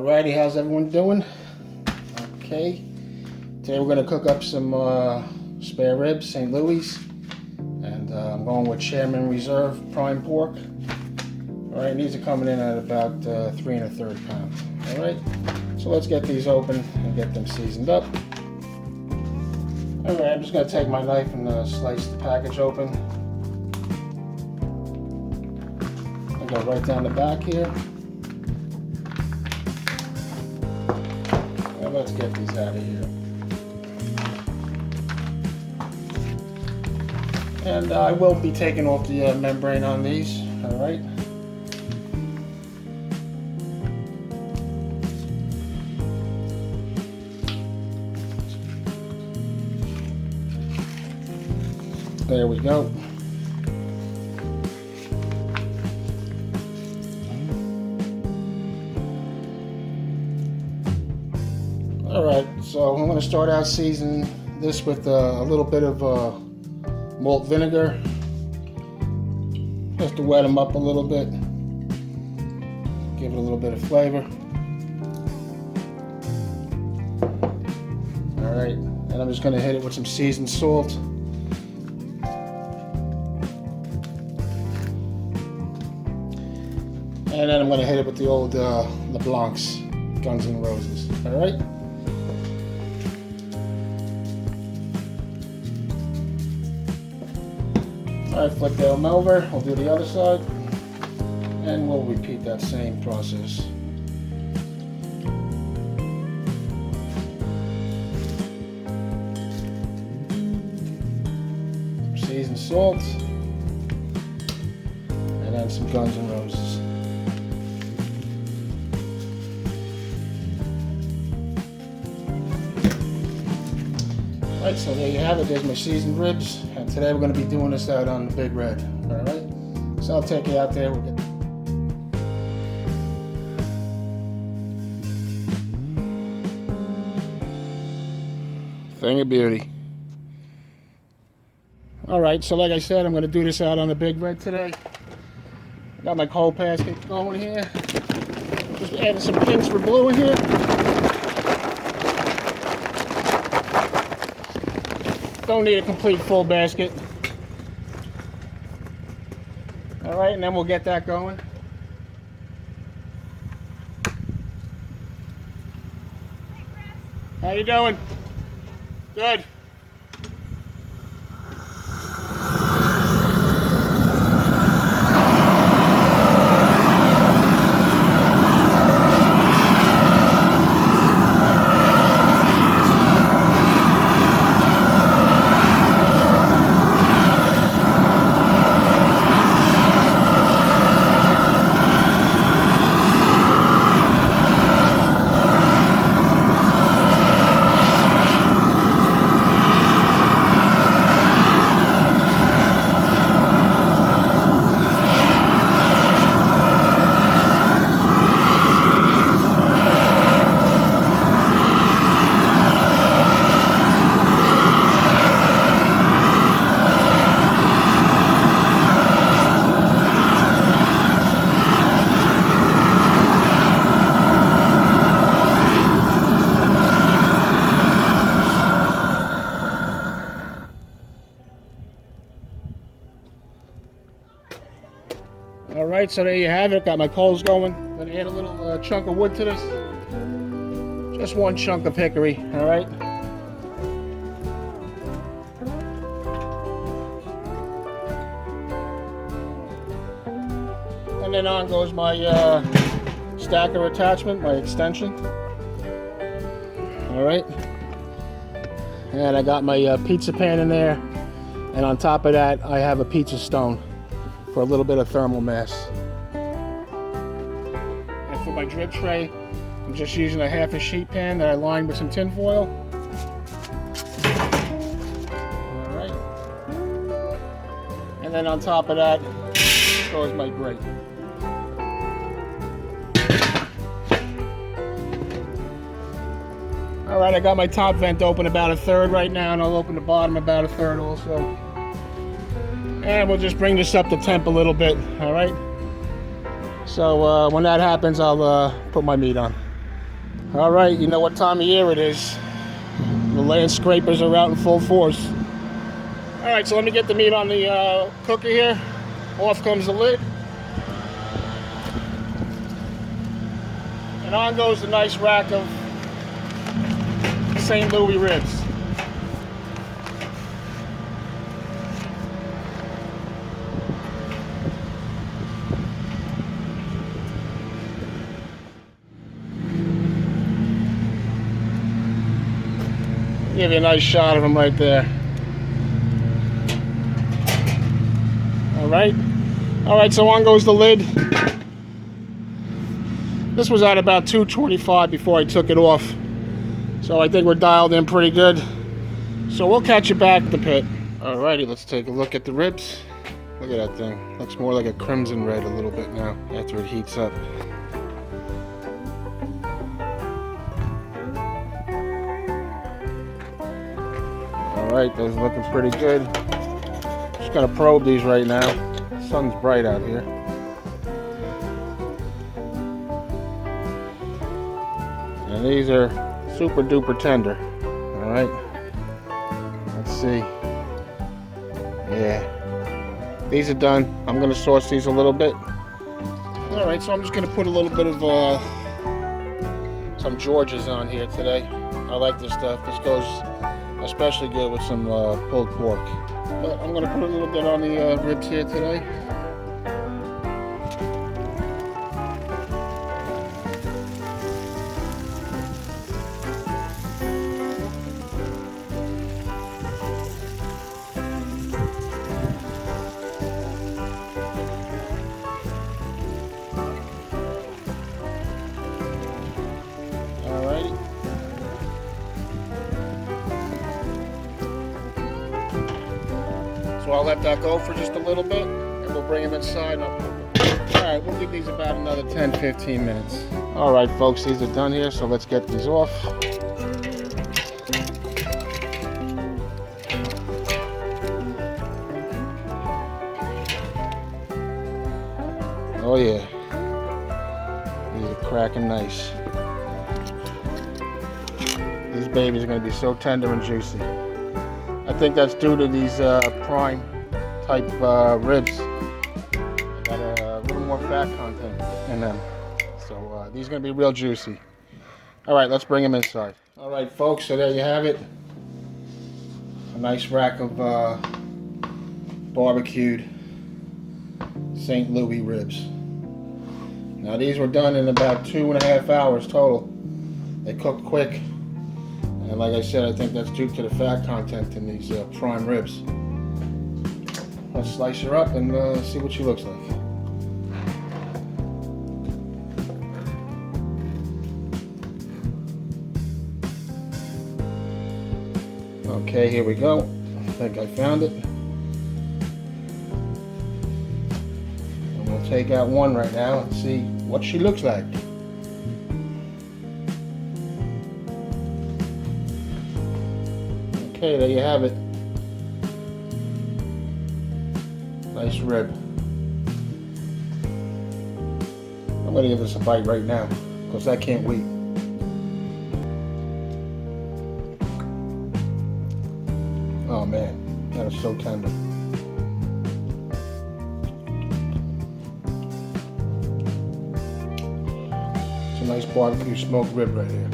Alrighty, how's everyone doing? Okay, today we're going to cook up some spare ribs, St. Louis, and I'm going with Chairman Reserve prime pork. Alright, these are coming in at about 3 1/3 pounds. Alright, so let's get these open and get them seasoned up. Alright, I'm just going to take my knife and slice the package open. I'll go right down the back here. And let's get these out of here. And I will be taking off the membrane on these, alright? There we go. Alright, so I'm going to start out seasoning this with a little bit of malt vinegar, just to wet them up a little bit, give it a little bit of flavor. Alright, and I'm just going to hit it with some seasoned salt. And then I'm going to hit it with the old LeBlanc's Guns N' Roses. Alright? Alright, flip them over. We'll do the other side. And we'll repeat that same process. Seasoned salt. And then some Guns N' Roses. Alright, so there you have it. There's my seasoned ribs, and today we're going to be doing this out on the Big Red. Alright, so I'll take you out there. We'll get thing of beauty. Alright, so like I said, I'm going to do this out on the Big Red today. Got my coal basket going here. Just adding some pinks for blue in here. Don't need a complete full basket. Alright, and then we'll get that going. How you doing? Good. Alright, so there you have it. Got my coals going. Gonna add a little chunk of wood to this. Just one chunk of hickory, alright? And then on goes my stacker attachment, my extension. Alright. And I got my pizza pan in there. And on top of that, I have a pizza stone for a little bit of thermal mass. And for my drip tray, I'm just using a half a sheet pan that I lined with some tin foil. Alright. And then on top of that goes my grate. Alright, I got my top vent open about 1/3 right now, and I'll open the bottom about 1/3 also. And we'll just bring this up to temp a little bit, alright? So when that happens, I'll put my meat on. All right, you know what time of year it is. The land scrapers are out in full force. All right, so let me get the meat on the cooker here. Off comes the lid. And on goes the nice rack of St. Louis ribs. Give you a nice shot of them right there. All right, so on goes the lid. This was at about 225 before I took it off. So I think we're dialed in pretty good. So we'll catch you back at the pit. Alrighty, let's take a look at the ribs. Look at that thing. Looks more like a crimson red a little bit now after it heats up. Alright, those are looking pretty good. Just gonna probe these right now. The sun's bright out here. And these are super duper tender. Alright. Let's see. Yeah. These are done. I'm gonna sauce these a little bit. Alright, so I'm just gonna put a little bit of some Georges on here today. I like this stuff. This goes especially good with some pulled pork. But I'm gonna put a little bit on the ribs here today. So I'll let that go for just a little bit, and we'll bring them inside. Alright, we'll give these about another 10-15 minutes. Alright folks, these are done here, so let's get these off. Oh yeah, these are cracking nice. These babies are going to be so tender and juicy. I think that's due to these prime type ribs. They got a little more fat content in them. So these are going to be real juicy. Alright, let's bring them inside. Alright folks, so there you have it. A nice rack of barbecued St. Louis ribs. Now these were done in about 2.5 hours total. They cooked quick. And like I said, I think that's due to the fat content in these prime ribs. Let's slice her up and see what she looks like. Okay, here we go. I think I found it. And we'll take out one right now and see what she looks like. Okay, there you have it. Nice rib. I'm gonna give this a bite right now, because I can't wait. Oh man, that is so tender. It's a nice barbecue smoked rib right here.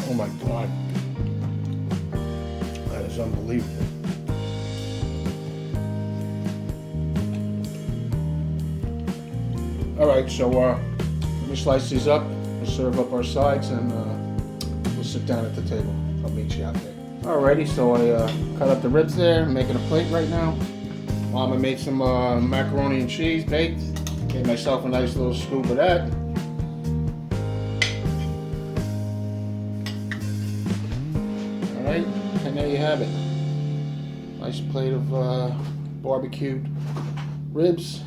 Oh my God. That is unbelievable. Alright, so let me slice these up, we'll serve up our sides, and we'll sit down at the table. I'll meet you out there. Alrighty, so I cut up the ribs there, I'm making a plate right now. Mama made some macaroni and cheese baked. Gave myself a nice little scoop of that. Alright, and there you have it. Nice plate of barbecued ribs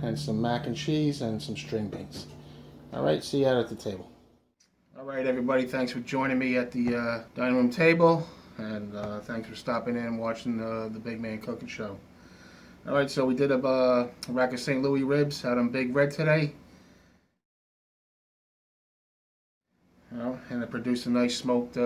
and some mac and cheese and some string beans. Alright, see you out at the table. Alright everybody, thanks for joining me at the dining room table, and thanks for stopping in and watching the Big Man Cooking Show. Alright, so we did a rack of St. Louis ribs out on Big Red today. produce a nice smoked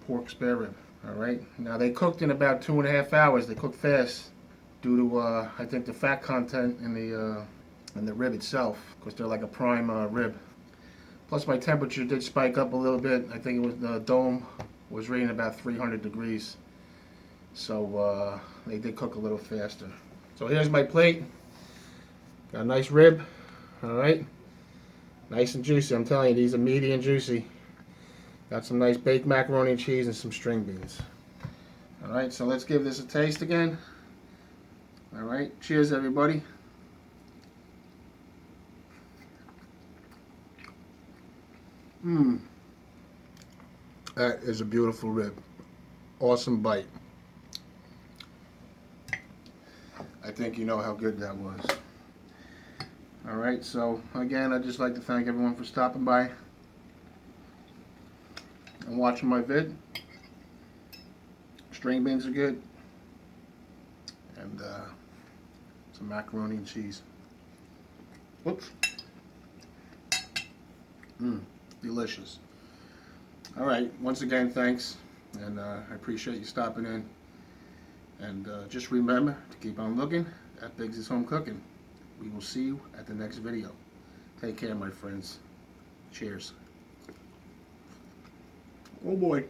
pork spare rib. All right. Now they cooked in about 2.5 hours. They cooked fast due to I think the fat content in the rib itself, because they're like a prime rib. Plus my temperature did spike up a little bit. I think it was the dome was rating about 300 degrees. So they did cook a little faster. So here's my plate. Got a nice rib. All right. Nice and juicy. I'm telling you, these are meaty and juicy. Got some nice baked macaroni and cheese and some string beans. All right, so let's give this a taste again. All right, cheers everybody. That is a beautiful rib. Awesome bite. I think you know how good that was. All right, so again, I'd just like to thank everyone for stopping by and watching my vid. String beans are good, and some macaroni and cheese. Whoops. Delicious. All right, once again, thanks, and I appreciate you stopping in. And just remember to keep on looking at Biggs' Home Cooking. We will see you at the next video. Take care, my friends. Cheers. Oh boy.